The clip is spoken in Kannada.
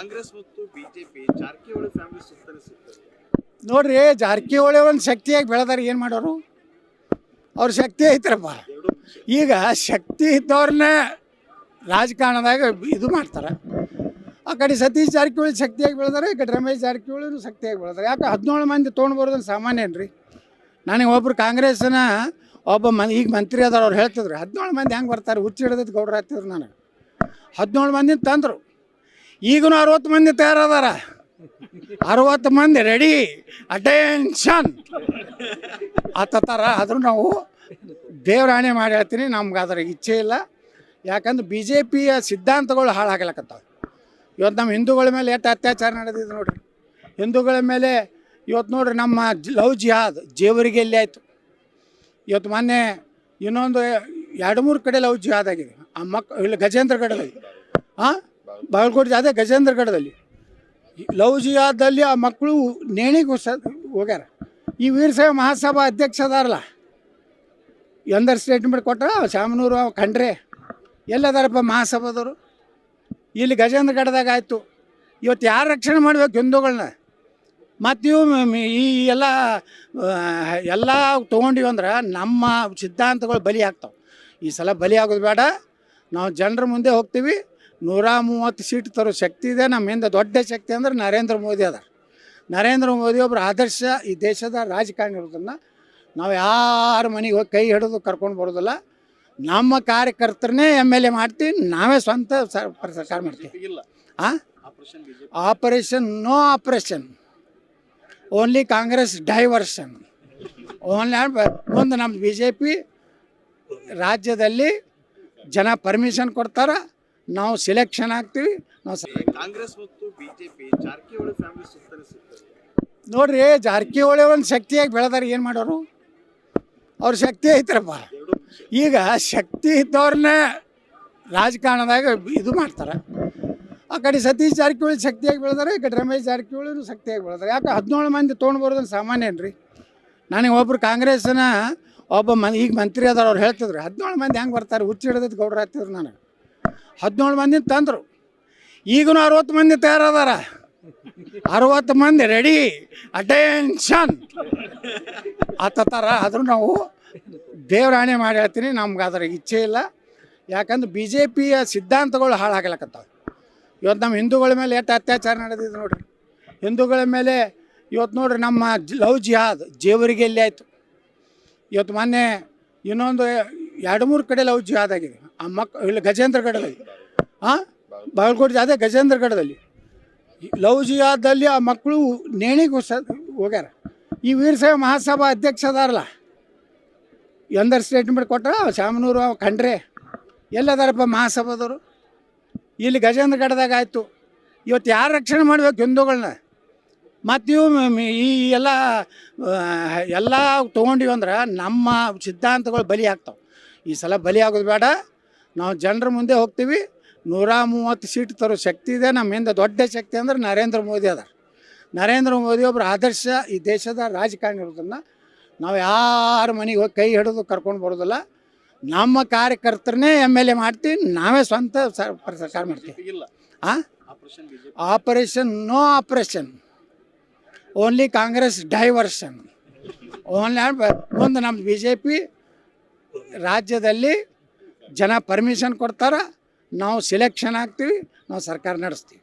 ಕಾಂಗ್ರೆಸ್ ಮತ್ತು ಬಿಜೆಪಿ ಜಾರಕಿಹೊಳಿ ಫ್ಯಾಮಿಲಿ ಸುತ್ತಲೇ ಸುತ್ತಲೇ ನೋಡ್ರಿ, ಜಾರಕಿಹೊಳಿ ಒಂದು ಶಕ್ತಿಯಾಗಿ ಬೆಳೆದಾರೆ. ಏನು ಮಾಡೋರು? ಅವ್ರ ಶಕ್ತಿ ಐತ್ರಪ್ಪ. ಈಗ ಶಕ್ತಿ ಇದ್ದವ್ರನ್ನ ರಾಜಕಾರಣದಾಗ ಇದು ಮಾಡ್ತಾರೆ. ಆ ಕಡೆ ಸತೀಶ್ ಜಾರಕಿಹೊಳಿ ಶಕ್ತಿಯಾಗಿ ಬೆಳೆದಾರೆ, ಈ ಕಡೆ ರಮೇಶ್ ಜಾರಕಿಹೊಳಿನೂ ಶಕ್ತಿಯಾಗಿ ಬೆಳೆದಾರೆ. ಯಾಕೆ 17 ಮಂದಿ ತೊಗೊಂಡು ಬರೋದನ್ನು ಸಾಮಾನ್ಯ ಏನ್ರಿ? ನನಗೆ ಒಬ್ರು ಕಾಂಗ್ರೆಸ್ನ ಒಬ್ಬ ಈಗ ಮಂತ್ರಿ ಅದಾರ, ಅವ್ರು ಹೇಳ್ತಿದ್ರು 17 ಮಂದಿ ಹೆಂಗೆ ಬರ್ತಾರೆ, ಹುಚ್ಚು ಹಿಡಿದೈತೆ ಗೌಡ್ರು ಆಗ್ತಿದ್ರು. ನನಗೆ 17 ಮಂದಿ ತಂದರು. ಈಗೂ 60 ಮಂದಿ ತಯಾರದಾರ. 60 ಮಂದಿ ರೆಡಿ, ಅಟೆನ್ಷನ್ ಆತರ. ಆದರೂ ನಾವು ದೇವರಾಣೆ ಮಾಡಿ ಹೇಳ್ತೀನಿ, ನಮ್ಗೆ ಅದರ ಇಚ್ಛೆ ಇಲ್ಲ. ಯಾಕಂದ್ರೆ ಬಿ ಜೆ ಪಿಯ ಸಿದ್ಧಾಂತಗಳು ಹಾಳಾಗಲಕತ್ತಾವೆ. ಇವತ್ತು ನಮ್ಮ ಹಿಂದೂಗಳ ಮೇಲೆ ಎಷ್ಟು ಅತ್ಯಾಚಾರ ನಡೆದಿದೆ ನೋಡ್ರಿ. ಹಿಂದೂಗಳ ಮೇಲೆ ಇವತ್ತು ನೋಡ್ರಿ, ನಮ್ಮ ಲವ್ ಜಿಹಾದ್ ಜೇವರಿಗೆ ಎಲ್ಲಿ ಆಯಿತು. ಇವತ್ತು ಮೊನ್ನೆ ಇನ್ನೊಂದು 2-3 ಕಡೆ ಲವ್ ಜಿಹಾದ್ ಆಗಿದೆ. ಆ ಇಲ್ಲಿ ಗಜೇಂದ್ರಗಢದಲ್ಲಿ, ಬಾಗಲಕೋಟೆ ಅದೇ ಗಜೇಂದ್ರಗಢದಲ್ಲಿ ಲವ್ ಜಿಹಾದಲ್ಲಿ ಆ ಮಕ್ಕಳು ನೇಣಿಗೆ ಹೋಗ್ಯಾರ. ಈ ವೀರಶೈವ ಮಹಾಸಭಾ ಅಧ್ಯಕ್ಷ ಅದಾರಲ್ಲ, ಎಂದರ್ ಸ್ಟೇಟ್ಮೆಂಟ್ ಕೊಟ್ಟ ಶಾಮನೂರು ಖಂಡ್ರೆ ಎಲ್ಲದಾರಪ್ಪ ಮಹಾಸಭಾದವರು. ಇಲ್ಲಿ ಗಜೇಂದ್ರಗಢದಾಗ ಆಯಿತು. ಇವತ್ತು ಯಾರು ರಕ್ಷಣೆ ಮಾಡ್ಬೇಕು ಹಿಂದೂಗಳನ್ನ? ಮತ್ತು ಇವು ಈ ಎಲ್ಲ ತೊಗೊಂಡಿವಿ ಅಂದ್ರೆ ನಮ್ಮ ಸಿದ್ಧಾಂತಗಳು ಬಲಿ ಆಗ್ತಾವೆ. ಈ ಸಲ ಬಲಿ ಆಗೋದು ಬೇಡ. ನಾವು ಜನರ ಮುಂದೆ ಹೋಗ್ತೀವಿ. 130 ಸೀಟ್ ತರೋ ಶಕ್ತಿ ಇದೆ ನಮ್ಮಿಂದ. ದೊಡ್ಡ ಶಕ್ತಿ ಅಂದ್ರೆ ನರೇಂದ್ರ ಮೋದಿ ಅದಾರ. ನರೇಂದ್ರ ಮೋದಿ ಒಬ್ಬರು ಆದರ್ಶ ಈ ದೇಶದ ರಾಜಕಾರಣಿ ಇರೋದನ್ನು ನಾವು ಯಾರ ಮನೆಗೆ ಹೋಗಿ ಕೈ ಹಿಡಿದು ಕರ್ಕೊಂಡು ಬರೋದಿಲ್ಲ. ನಮ್ಮ ಕಾರ್ಯಕರ್ತರನ್ನೇ MLA ಮಾಡ್ತೀವಿ, ನಾವೇ ಸ್ವಂತ ಸರ್ಕಾರ ಮಾಡ್ತೀವಿ. Operation no operation, only Congress diversion. Only ಮುಂದೆ ನಮ್ಮ BJP ರಾಜ್ಯದಲ್ಲಿ ಜನ ಪರ್ಮಿಷನ್ ಕೊಡ್ತಾರೆ, ನಾವು ಸೆಲೆಕ್ಷನ್ ಆಗ್ತೀವಿ. ನಾವು ಕಾಂಗ್ರೆಸ್ ಮತ್ತು ಬಿಜೆಪಿ ಜಾರಕಿಹೊಳಿ ಫ್ಯಾಮಿಲಿ ಸುತ್ತಲೇ ಸುತ್ತಲೇ ನೋಡ್ರಿ, ಜಾರಕಿಹೊಳಿ ಒಂದು ಶಕ್ತಿಯಾಗಿ ಬೆಳೆದಾರೆ. ಏನು ಮಾಡೋರು? ಅವ್ರ ಶಕ್ತಿ ಐತ್ರಪ್ಪ. ಈಗ ಶಕ್ತಿ ಇದ್ದವ್ರನ್ನ ರಾಜಕಾರಣದಾಗ ಇದು ಮಾಡ್ತಾರೆ. ಆ ಕಡೆ ಸತೀಶ್ ಜಾರಕಿಹೊಳಿ ಶಕ್ತಿಯಾಗಿ ಬೆಳೆದಾರೆ, ಈ ಕಡೆ ರಮೇಶ್ ಜಾರಕಿಹೊಳಿನೂ ಶಕ್ತಿಯಾಗಿ ಬೆಳೆದಾರೆ. ಯಾಕೆ 17 ಮಂದಿ ತೊಗೊಂಡು ಬರೋದನ್ನು ಸಾಮಾನ್ಯ ಏನ್ರಿ? ನನಗೆ ಒಬ್ರು ಕಾಂಗ್ರೆಸ್ನ ಒಬ್ಬ ಈಗ ಮಂತ್ರಿ ಅದಾರ, ಅವ್ರು ಹೇಳ್ತಿದ್ರು 17 ಮಂದಿ ಹೆಂಗೆ ಬರ್ತಾರೆ, ಹುಚ್ಚು ಹಿಡಿದೈತೆ ಗೌಡ್ರು ಆಗ್ತಿದ್ರು. ನನಗೆ 17 ಮಂದಿ ತಂದರು. ಈಗೂ 60 ಮಂದಿ ತಯಾರದಾರ. 60 ಮಂದಿ ರೆಡಿ, ಅಟೆನ್ಷನ್ ಆತರ. ಆದರೂ ನಾವು ದೇವರಾಣೆ ಮಾಡಿ ಹೇಳ್ತೀನಿ, ನಮ್ಗೆ ಅದರ ಇಚ್ಛೆ ಇಲ್ಲ. ಯಾಕಂದ್ರೆ BJPಯ ಸಿದ್ಧಾಂತಗಳು ಹಾಳಾಗಲಕತ್ತಾವೆ. ಇವತ್ತು ನಮ್ಮ ಹಿಂದೂಗಳ ಮೇಲೆ ಎಷ್ಟು ಅತ್ಯಾಚಾರ ನಡೆದಿದೆ ನೋಡ್ರಿ. ಹಿಂದೂಗಳ ಮೇಲೆ ಇವತ್ತು ನೋಡ್ರಿ, ನಮ್ಮ ಲವ್ ಜಿಹಾದ್ ಜೇವರಿಗೆ ಎಲ್ಲಿ ಆಯಿತು. ಇವತ್ತು ಮೊನ್ನೆ ಇನ್ನೊಂದು 2-3 ಕಡೆ ಲವ್ ಜಿಹಾದ್ ಆಗಿದೆ. ಆ ಇಲ್ಲಿ ಗಜೇಂದ್ರಗಢದಲ್ಲಿ, ಬಾಗಲಕೋಟೆ ಅದೇ ಗಜೇಂದ್ರಗಢದಲ್ಲಿ ಲವ್ ಜಿಹಾದಲ್ಲಿ ಆ ಮಕ್ಕಳು ನೇಣಿಗೆ ಹೋಗ್ಯಾರ. ಈ ವೀರಶೈವ ಮಹಾಸಭಾ ಅಧ್ಯಕ್ಷ ಅದಾರಲ್ಲ, ಎಂದರ್ ಸ್ಟೇಟ್ಮೆಂಟ್ ಕೊಟ್ಟ ಶಾಮನೂರು ಖಂಡ್ರೆ ಎಲ್ಲದಾರಪ್ಪ ಮಹಾಸಭಾದವರು. ಇಲ್ಲಿ ಗಜೇಂದ್ರಗಢದಾಗ ಆಯಿತು. ಇವತ್ತು ಯಾರು ರಕ್ಷಣೆ ಮಾಡ್ಬೇಕು ಹಿಂದೂಗಳನ್ನ? ಮತ್ತು ಇವು ಈ ಎಲ್ಲ ತೊಗೊಂಡಿವಿ ಅಂದ್ರೆ ನಮ್ಮ ಸಿದ್ಧಾಂತಗಳು ಬಲಿ ಆಗ್ತಾವೆ. ಈ ಸಲ ಬಲಿ ಆಗೋದು ಬೇಡ. ನಾವು ಜನರ ಮುಂದೆ ಹೋಗ್ತೀವಿ. 130 ಸೀಟ್ ತರೋ ಶಕ್ತಿ ಇದೆ ನಮ್ಮಿಂದ. ದೊಡ್ಡ ಶಕ್ತಿ ಅಂದ್ರೆ ನರೇಂದ್ರ ಮೋದಿ ಅದಾರ. ನರೇಂದ್ರ ಮೋದಿ ಒಬ್ಬರು ಆದರ್ಶ ಈ ದೇಶದ ರಾಜಕಾರಣಿ ಇರೋದನ್ನು ನಾವು ಯಾರ ಮನೆಗೆ ಹೋಗಿ ಕೈ ಹಿಡಿದು ಕರ್ಕೊಂಡು ಬರೋದಿಲ್ಲ. ನಮ್ಮ ಕಾರ್ಯಕರ್ತರನ್ನೇ MLA ಮಾಡ್ತೀವಿ, ನಾವೇ ಸ್ವಂತ ಸರ್ಕಾರ ಮಾಡ್ತೀವಿ. Operation no operation, only Congress diversion. Only ಮುಂದೆ ನಮ್ಮ BJP ರಾಜ್ಯದಲ್ಲಿ ಜನ ಪರ್ಮಿಷನ್ ಕೊಡ್ತಾರೆ, ನಾವು ಸೆಲೆಕ್ಷನ್ ಆಗ್ತೀವಿ, ನಾವು ಸರ್ಕಾರ ನಡೆಸ್ತೀವಿ.